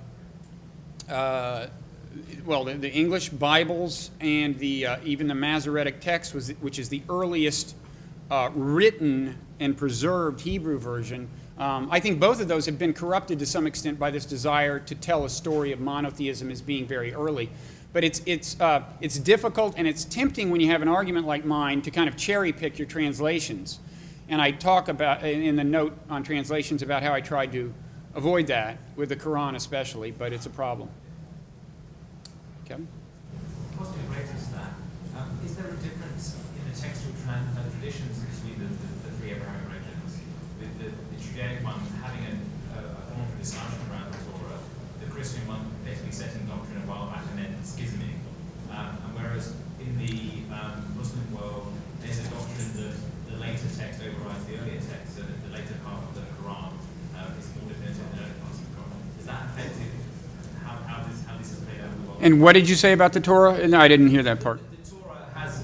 B: English Bibles and even the Masoretic text, which is the earliest written and preserved Hebrew version. I think both of those have been corrupted to some extent by this desire to tell a story of monotheism as being very early. But it's difficult, and it's tempting when you have an argument like mine to kind of cherry pick your translations. And I talk about in the note on translations about how I tried to avoid that with the Quran especially, but it's a problem. Kevin?
D: Possibly related to that, is there a difference in the textual traditions between the three Abrahamic religions? With the Judaic one having a form of discussion around the Torah, the Christian one basically setting doctrine a while back and then schisming. And whereas in the Muslim world, there's a doctrine that the later text overrides the earlier text, so that the later part of the Quran is more definitive than the earlier parts of the Quran. Is that affected how this is played out in the world?
B: And what did you say about the Torah? No, I didn't hear that part.
D: The Torah has a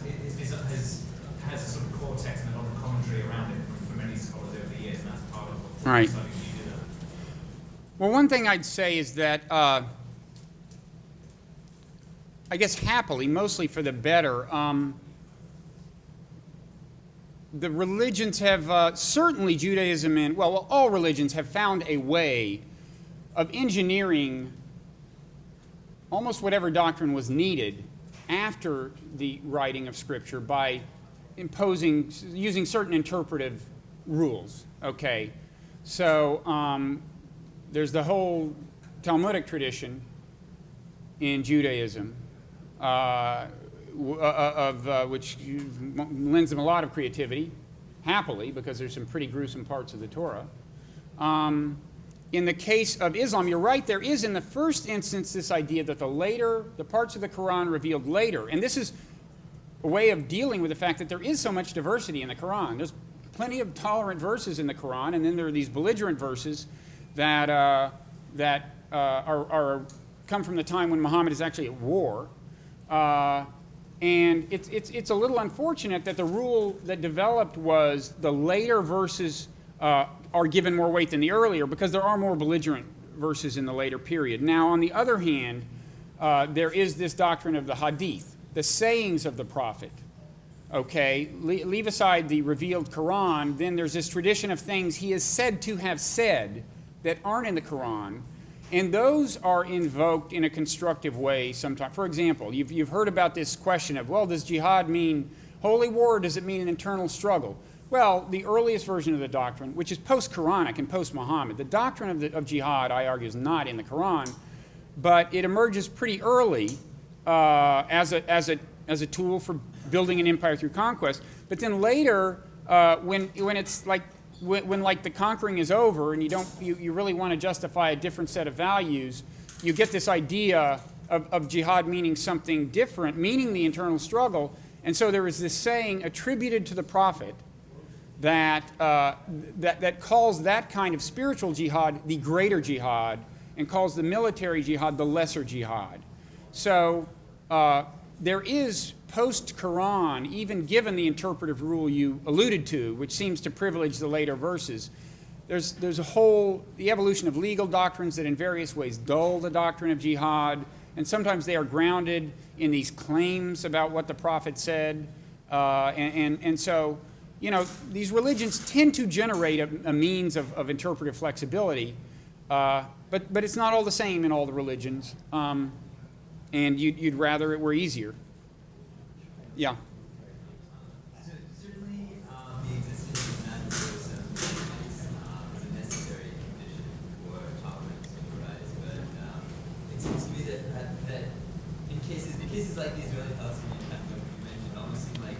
D: sort of core text and a lot of commentary around it from many scholars over the years, and that's part of what
B: Right.
D: studying you did.
B: Well, one thing I'd say is that, I guess happily, mostly for the better, the religions have, certainly Judaism and, well, all religions have found a way of engineering almost whatever doctrine was needed after the writing of Scripture by using certain interpretive rules, okay? So there's the whole Talmudic tradition in Judaism, which lends them a lot of creativity, happily, because there's some pretty gruesome parts of the Torah. In the case of Islam, you're right, there is in the first instance this idea that the parts of the Quran revealed later, and this is a way of dealing with the fact that there is so much diversity in the Quran. There's plenty of tolerant verses in the Quran, and then there are these belligerent verses that come from the time when Muhammad is actually at war. And it's a little unfortunate that the rule that developed was the later verses are given more weight than the earlier, because there are more belligerent verses in the later period. Now, on the other hand, there is this doctrine of the hadith, the sayings of the prophet. Okay, leave aside the revealed Quran, then there's this tradition of things he is said to have said that aren't in the Quran, and those are invoked in a constructive way sometimes. For example, you've heard about this question of, well, does jihad mean holy war, or does it mean an internal struggle? Well, the earliest version of the doctrine, which is post-Quranic and post-Muhammad, the doctrine of jihad, I argue, is not in the Quran, but it emerges pretty early as a tool for building an empire through conquest. But then later, when it's like when the conquering is over and you really want to justify a different set of values, you get this idea of jihad meaning something different, meaning the internal struggle. And so there is this saying attributed to the prophet that calls that kind of spiritual jihad the greater jihad, and calls the military jihad the lesser jihad. So there is post-Quran, even given the interpretive rule you alluded to, which seems to privilege the later verses, there's the evolution of legal doctrines that in various ways dull the doctrine of jihad, and sometimes they are grounded in these claims about what the prophet said, and so, these religions tend to generate a means of interpretive flexibility, but it's not all the same in all the religions, and you'd rather it were easier. Yeah.
H: So certainly the existence of non-ZeroSum is a necessary condition for tolerance to arise, but it seems to me that in cases like the Israeli-Palestinian conflict you mentioned almost seem like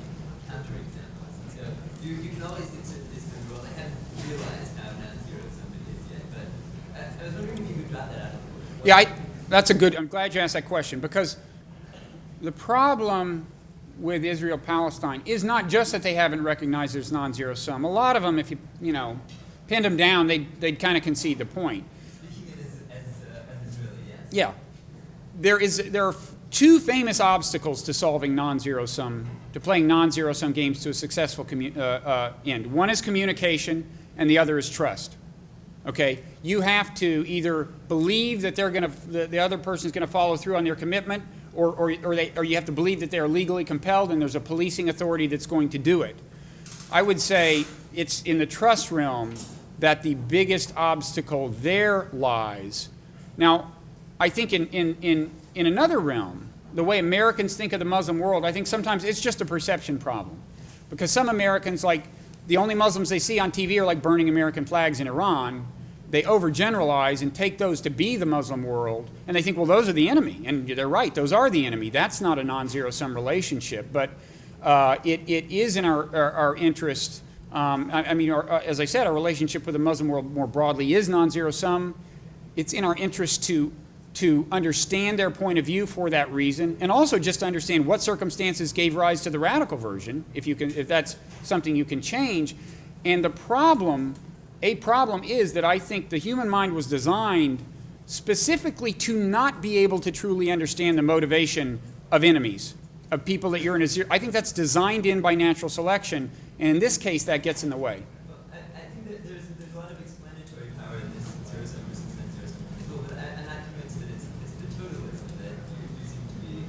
H: counterexamples. And so you can always insert this in the world. I haven't realized how non-ZeroSum it is yet, but I was wondering if you could drop that out of the world.
B: Yeah, I'm glad you asked that question, because the problem with Israel-Palestine is not just that they haven't recognized it as non-zero-sum. A lot of them, if you pinned them down, they'd kind of concede the point.
H: Speaking it as Israeli,
B: Yeah.
H: yes.
B: There are two famous obstacles to solving non-zero-sum, to playing non-zero-sum games to a successful end. One is communication, and the other is trust. Okay? You have to either believe that the other person is going to follow through on their commitment, or you have to believe that they are legally compelled and there's a policing authority that's going to do it. I would say it's in the trust realm that the biggest obstacle there lies. Now, I think in another realm, the way Americans think of the Muslim world, I think sometimes it's just a perception problem. Because some Americans, like the only Muslims they see on TV are like burning American flags in Iran. They overgeneralize and take those to be the Muslim world, and they think, well, those are the enemy. And they're right, those are the enemy. That's not a non-zero-sum relationship, but it is in our interest. As I said, our relationship with the Muslim world more broadly is non-zero-sum. It's in our interest to understand their point of view for that reason, and also just to understand what circumstances gave rise to the radical version, if that's something you can change. And a problem is that I think the human mind was designed specifically to not be able to truly understand the motivation of enemies, of people that you're in a zero. I think that's designed in by natural selection, and in this case, that gets in the way.
H: Well, I think that there's a lot of explanatory power in this zero-sum versus non-zero-sum principle, but I'm not convinced that it's the totalism that you seem to be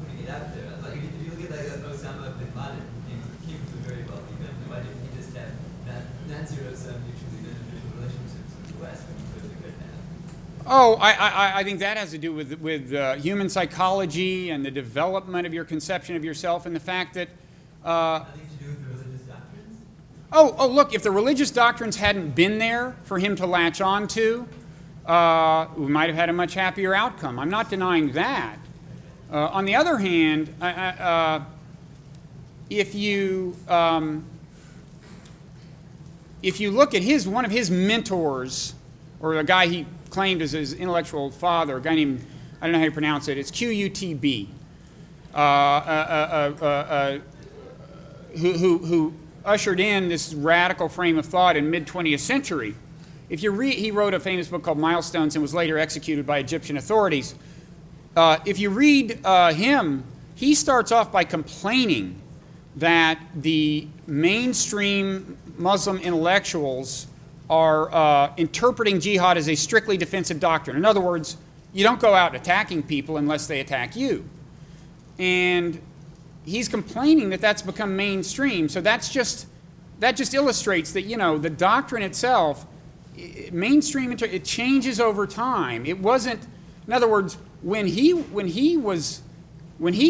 H: putting it out there. Like, if you look at Osama bin Laden, he came from a very wealthy family. Why didn't he just have non-zero-sum mutually beneficial relationships with the West when he clearly could have?
B: Oh, I think that has to do with human psychology and the development of your conception of yourself, and the fact that
H: Nothing to do with the religious doctrines?
B: Oh, look, if the religious doctrines hadn't been there for him to latch on to, we might have had a much happier outcome. I'm not denying that. On the other hand, if you look at one of his mentors, or a guy he claimed as his intellectual father, a guy named, I don't know how you pronounce it, it's Qutb, who ushered in this radical frame of thought in mid-20th century. If you read, he wrote a famous book called Milestones and was later executed by Egyptian authorities. If you read him, he starts off by complaining that the mainstream Muslim intellectuals are interpreting jihad as a strictly defensive doctrine. In other words, you don't go out attacking people unless they attack you. And he's complaining that that's become mainstream. So that just illustrates that, you know, the doctrine itself, mainstream, it changes over time. It wasn't, in other words, when he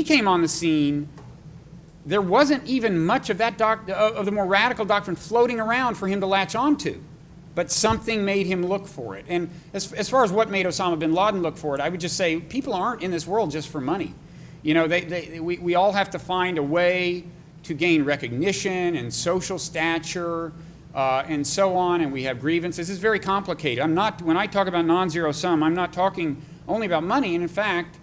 B: came on the scene, there wasn't even much of that of the more radical doctrine floating around for him to latch onto. But something made him look for it. And as far as what made Osama bin Laden look for it, I would just say people aren't in this world just for money. You know, we all have to find a way to gain recognition and social stature and so on, and we have grievances. It's very complicated. When I talk about non-zero sum, I'm not talking only about money. And in fact,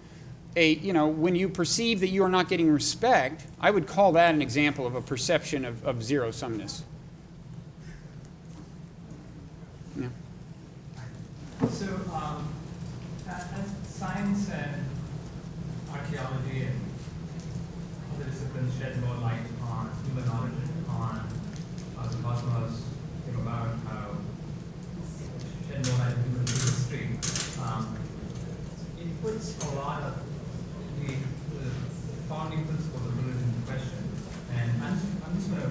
B: when you perceive that you are not getting respect, I would call that an example of a perception of zero-sumness. Yeah.
I: So, as science and archaeology and other disciplines shed more light on human origin, on how the cosmos came about, how shed more light on human history, it puts a lot of the founding principles of religion in question. And I'm just going to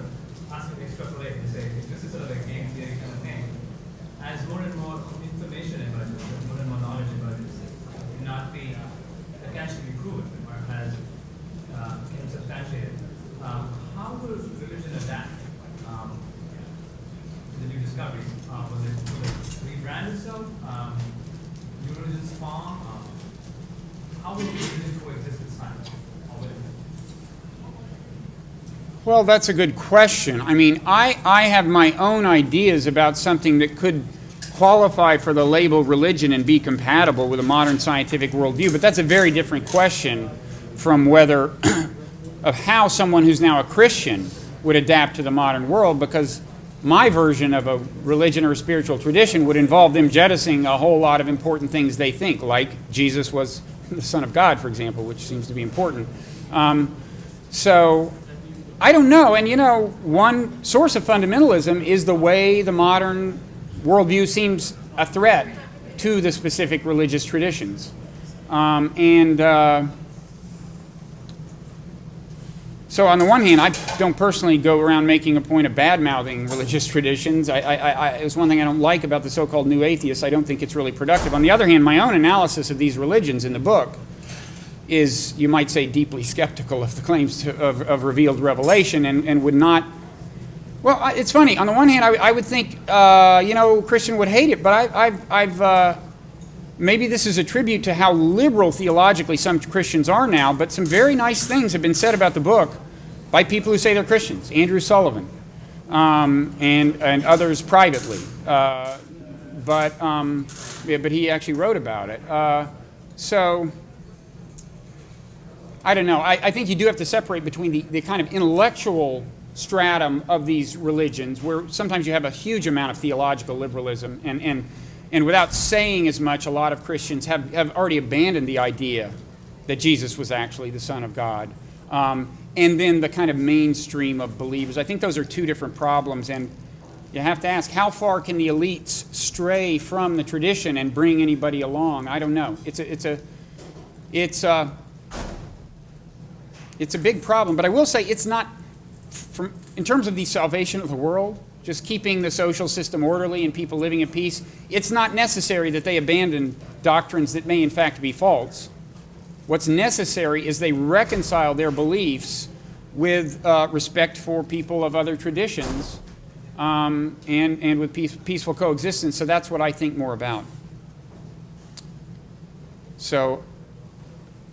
I: ask you to extrapolate and say, if this is sort of a game theory kind of thing, as more and more information emerges, more and more knowledge emerges, it cannot be actually proven or has been substantiated. How will religion adapt to the new discoveries? Will it rebrand itself? New religions form? How will religion coexist with science?
B: Well, that's a good question. I mean, I have my own ideas about something that could qualify for the label religion and be compatible with a modern scientific worldview, but that's a very different question from whether of how someone who's now a Christian would adapt to the modern world, because my version of a religion or a spiritual tradition would involve them jettisoning a whole lot of important things they think, like Jesus was the Son of God, for example, which seems to be important. So I don't know. And, you know, one source of fundamentalism is the way the modern worldview seems a threat to the specific religious traditions. So on the one hand, I don't personally go around making a point of bad-mouthing religious traditions. It's one thing I don't like about the so-called new atheists. I don't think it's really productive. On the other hand, my own analysis of these religions in the book is, you might say, deeply skeptical of the claims of revealed revelation and would not... Well, it's funny. On the one hand, I would think, Christian would hate it, but I've maybe this is a tribute to how liberal theologically some Christians are now, but some very nice things have been said about the book by people who say they're Christians. Andrew Sullivan and others privately. But he actually wrote about it. So I don't know. I think you do have to separate between the kind of intellectual stratum of these religions, where sometimes you have a huge amount of theological liberalism, and without saying as much, a lot of Christians have already abandoned the idea that Jesus was actually the Son of God. And then the kind of mainstream of believers. I think those are two different problems, and you have to ask, how far can the elites stray from the tradition and bring anybody along? I don't know. It's a big problem, but I will say it's not, in terms of the salvation of the world, just keeping the social system orderly and people living in peace, it's not necessary that they abandon doctrines that may in fact be false. What's necessary is they reconcile their beliefs with respect for people of other traditions and with peaceful coexistence. So that's what I think more about. So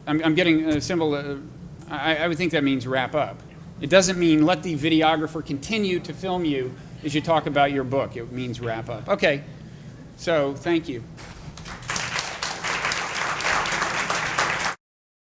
B: I'm getting a symbol. I would think that means wrap up. It doesn't mean let the videographer continue to film you as you talk about your book. It means wrap up. Okay, so thank you.